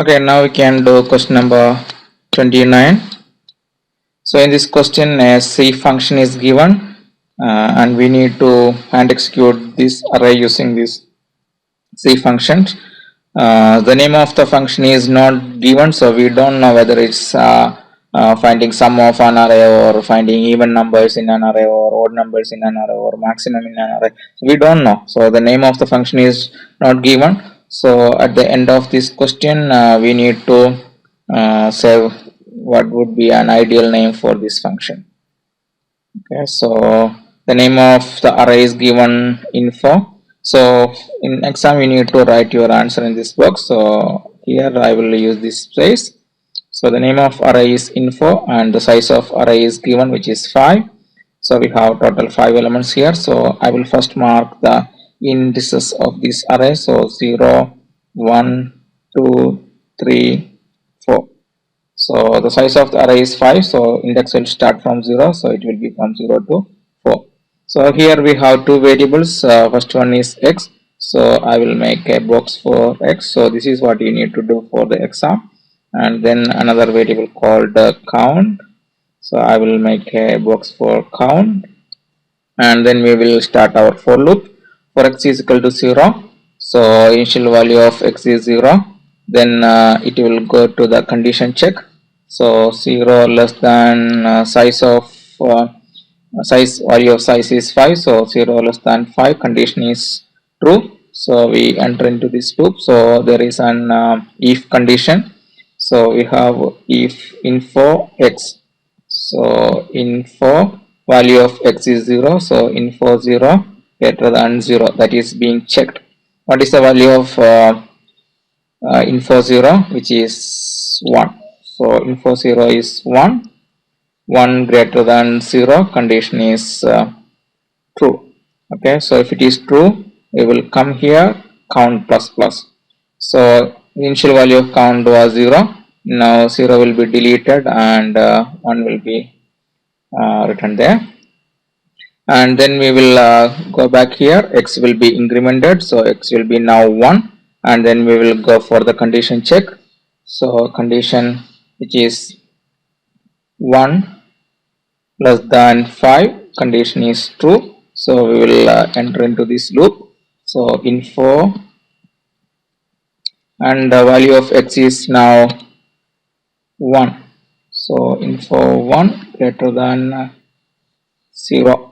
Okay, now we can do question number 29. So in this question, a C function is given and we need to hand execute this array using this C function. The name of the function is not given, so we don't know whether it's finding sum of an array or finding even numbers in an array or odd numbers in an array or maximum in an array. We don't know. So the name of the function is not given. So at the end of this question, we need to say what would be an ideal name for this function. Okay, so the name of the array is given info. So in exam you need to write your answer in this box. So here I will use this space. So the name of array is info and the size of array is given, which is 5. So we have total 5 elements here. So I will first mark the indices of this array. So 0, 1, 2, 3, 4. So the size of the array is 5. So index will start from 0. So it will be from 0 to 4. So here we have two variables. First one is x. So I will make a box for x. So this is what you need to do for the exam. And then another variable called count. So I will make a box for count. And then we will start our for loop. For x is equal to 0. So initial value of x is 0. Then it will go to the condition check. So 0 less than size value of size is 5. So 0 less than 5 condition is true. So we enter into this loop. So there is an if condition. So we have if info x. So info value of x is 0. So info 0 greater than 0, that is being checked. What is the value of info 0, which is 1? So info 0 is 1. 1 greater than 0 condition is true. Okay, so if it is true, we will come here count plus plus. So initial value of count was 0. Now 0 will be deleted and 1 will be written there. And then we will go back here. X will be incremented. So x will be now 1. And then we will go for the condition check. So condition which is 1 less than 5 condition is true. So we will enter into this loop. So info and the value of x is now 1. So info 1 greater than 0.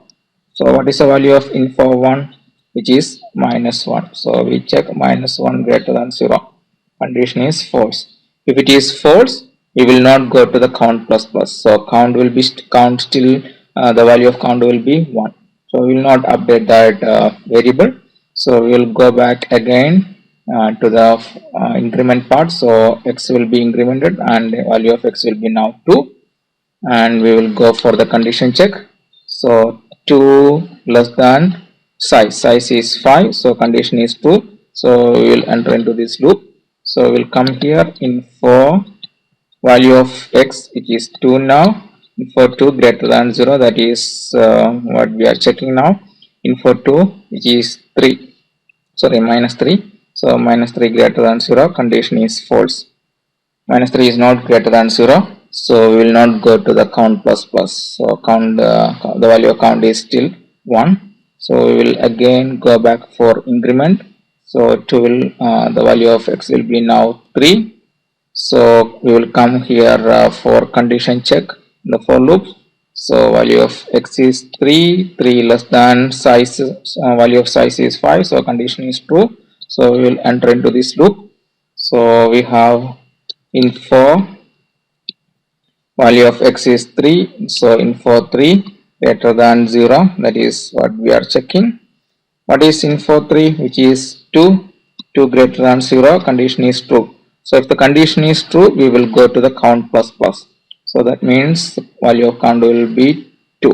So what is the value of info 1, which is minus 1? So we check minus 1 greater than 0. Condition is false. If it is false, we will not go to the count plus plus. So count will be count still the value of count will be 1. So we will not update that variable. So we will go back again to the increment part. So x will be incremented and the value of x will be now 2. And we will go for the condition check. So 2 less than size is 5. So condition is true. So we will enter into this loop. So we will come here info value of x, which is 2 now. Info 2 greater than 0, that is what we are checking now. Info 2, which is 3, sorry, minus 3. So minus 3 greater than 0, condition is false. Minus 3 is not greater than 0. So we will not go to the count plus plus. So count the value of count is still 1. So we will again go back for increment. So 2 will the value of x will be now 3. So we will come here for condition check the for loop. So value of x is 3. 3 less than size value of size is 5. So condition is true. So we will enter into this loop. So we have info value of x is 3. So info 3 greater than 0, that is what we are checking. What is info 3, which is 2? 2 greater than 0, condition is true. So if the condition is true, we will go to the count plus plus. So that means the value of count will be 2.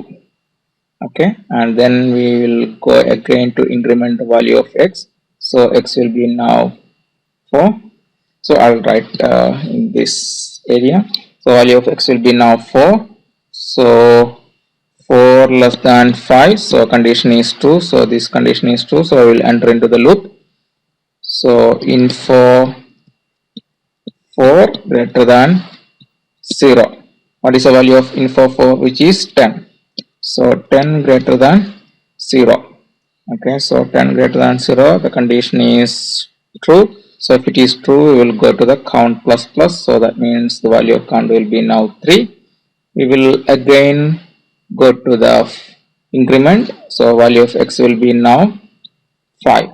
Okay, and then we will go again to increment the value of x. So x will be now 4. So I will write in this area. So value of x will be now 4. So 4 less than 5. So condition is true. So this condition is true. So I will enter into the loop. So info 4 greater than 0. What is the value of info 4, which is 10? So 10 greater than 0. Okay, so 10 greater than 0, the condition is true. So if it is true, we will go to the count plus plus. So that means the value of count will be now 3. We will again go to the increment. So value of x will be now 5.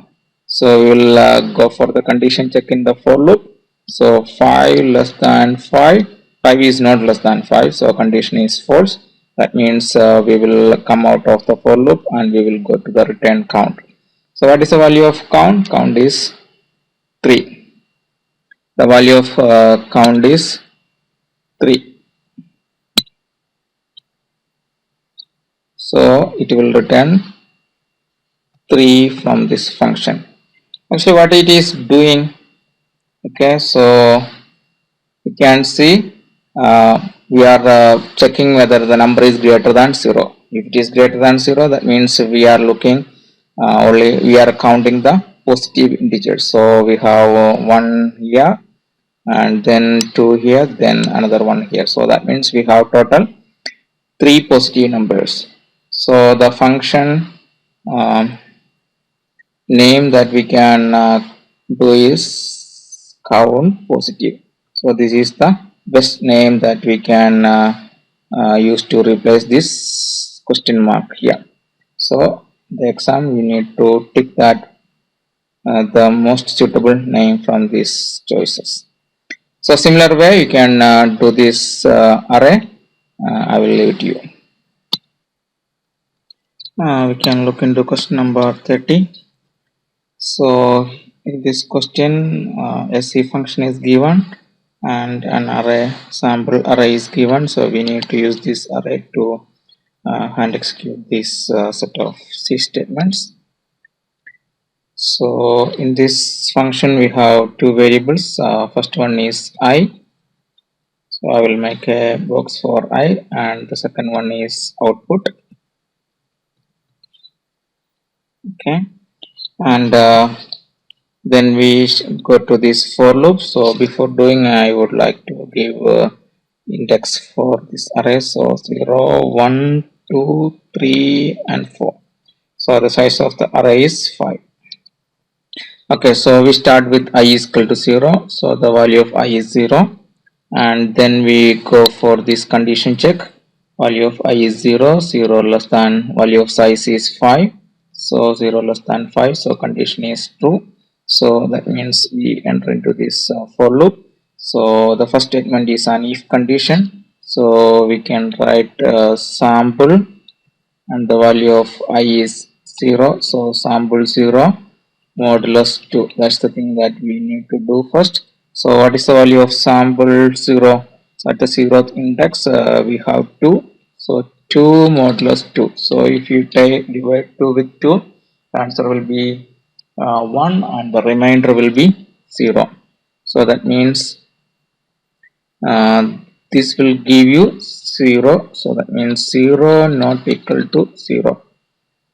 So we will go for the condition check in the for loop. So 5 less than 5. 5 is not less than 5. So condition is false. That means we will come out of the for loop and we will go to the return count. So what is the value of count? Count is 3. The value of count is 3. So it will return 3 from this function. Actually, what it is doing? Okay, so you can see we are checking whether the number is greater than 0. If it is greater than 0, that means we are looking only we are counting the positive integers. So we have 1 here and then 2 here, then another 1 here. So that means we have total 3 positive numbers. So the function name that we can do is count positive. So this is the best name that we can use to replace this question mark here. So the exam, we need to tick that the most suitable name from these choices. So similar way you can do this array. I will leave it to you. We can look into question number 30. So in this question, SC function is given and an array, sample array is given. So we need to use this array to hand execute this set of C statements. So in this function we have two variables. First one is I. So I will make a box for I, and the second one is output. Okay, and then we go to this for loop. So before doing, I would like to give index for this array. So 0, 1, 2, 3 and 4. So the size of the array is 5. Okay, so we start with I is equal to 0. So the value of I is 0, and then we go for this condition check. Value of I is 0, 0 less than value of size is 5. So 0 less than 5, so condition is true. So that means we enter into this for loop. So the first statement is an if condition. So we can write sample and the value of I is 0. So sample 0 modulus 2. That's the thing that we need to do first. So what is the value of sample 0? So at the 0th index we have 2. So 2 modulus 2. So if you divide 2 with 2, the answer will be 1 and the remainder will be 0. So that means this will give you 0. So that means 0 not equal to 0.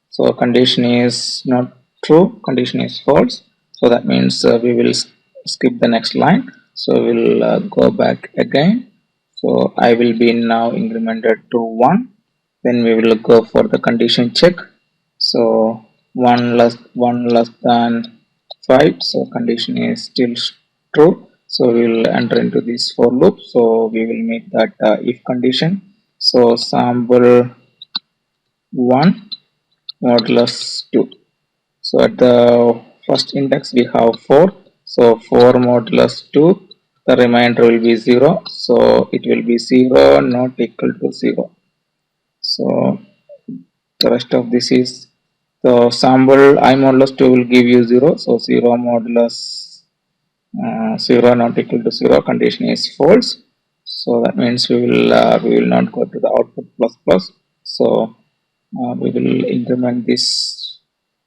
So condition is not true, condition is false. So that means we will skip the next line. So we will go back again. So I will be now incremented to 1. Then we will go for the condition check. So 1 less than 5. So condition is still true. So we will enter into this for loop. So we will make that if condition. So sample 1 modulus 2. So at the first index we have 4. So 4 modulus 2, the remainder will be 0. So it will be 0 not equal to 0. So the rest of this is the sample I modulus 2 will give you 0. So 0 modulus 0 not equal to 0, condition is false. So that means we will not go to the output plus plus. So we will increment this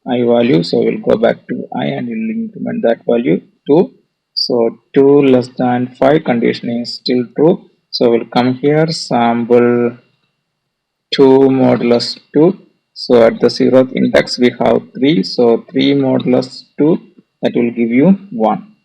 I value. So we'll go back to I and we'll increment that value 2. So 2 less than 5, condition is still true. So we'll come here, sample 2 modulus 2. So at the 0th index we have 3. So 3 modulus 2, that will give you 1.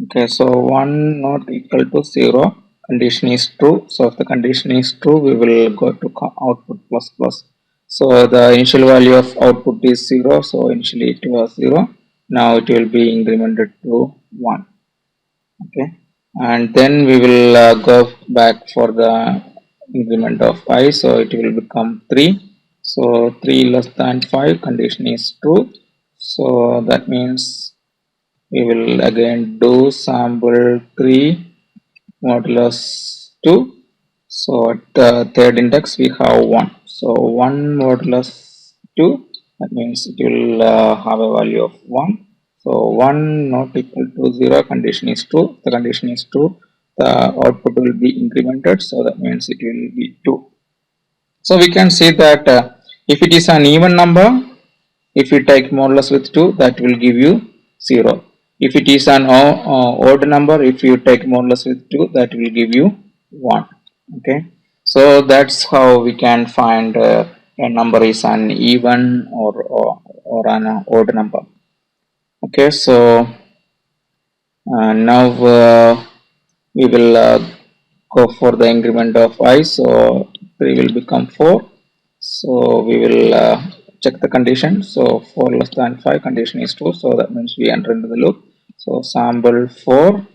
Okay, so 1 not equal to 0, condition is true. So if the condition is true, we will go to output plus plus. So the initial value of output is 0, so initially it was 0. Now it will be incremented to 1. Okay, and then we will go back for the increment of I, so it will become 3. So 3 less than 5, condition is true. So that means we will again do sample 3 modulus 2. So at the third index we have 1. So 1 modulus 2, that means it will have a value of 1. So 1 not equal to 0, condition is true. The condition is true, the output will be incremented, so that means it will be 2. So we can say that if it is an even number, if you take modulus with 2, that will give you 0. If it is an odd number, if you take modulus with 2, that will give you 1. Okay, so that's how we can find a number is an even or an odd number. Okay, so now we will go for the increment of I. So 3 will become 4. So we will check the condition. So 4 less than 5, condition is true. So that means we enter into the loop. So sample 4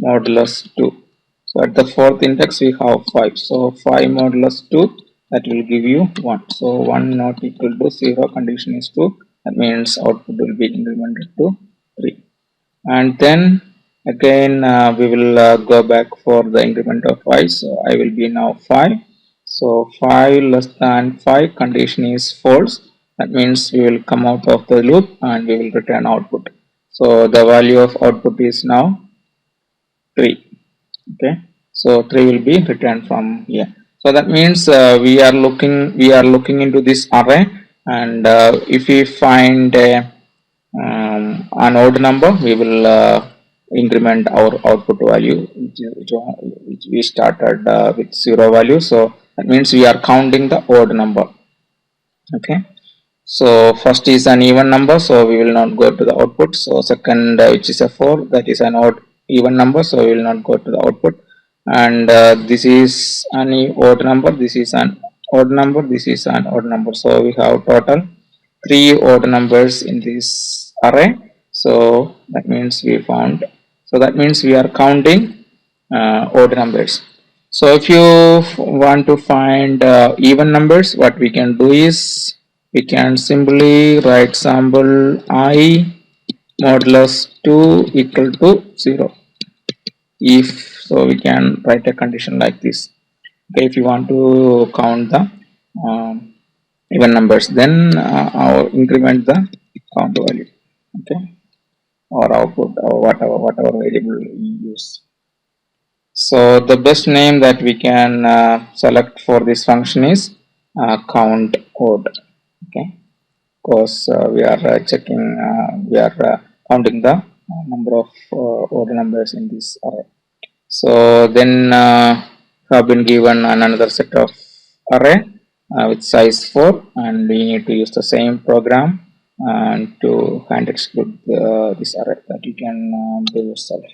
modulus 2. So at the fourth index we have 5. So 5 modulus 2, that will give you 1. So 1 not equal to 0, condition is true. That means output will be incremented to 3. And then again we will go back for the increment of I. So I will be now 5. So 5 less than 5, condition is false. That means we will come out of the loop and we will return output. So the value of output is now 3. Okay, so 3 will be returned from here. So that means we are looking into this array, and if we find an odd number, we will increment our output value, which we started with 0 value. So that means we are counting the odd number. Okay, so first is an even number, so we will not go to the output. So second, which is a 4, that is an odd even number, so we will not go to the output. And this is an odd number, this is an odd number, this is an odd number. So we have total 3 odd numbers in this array. So that means we found, so that means we are counting odd numbers. So if you want to find even numbers, what we can do is we can simply write sample I modulus 2 equal to 0. If so, we can write a condition like this. Okay, if you want to count the um, even numbers, then I'll increment the count value. Okay, or output or whatever variable you use. So the best name that we can select for this function is count odd. Okay, because we are checking, we are counting the number of odd numbers in this array. So then have been given another set of array with size 4, and we need to use the same program and to hand exclude this array that you can do yourself.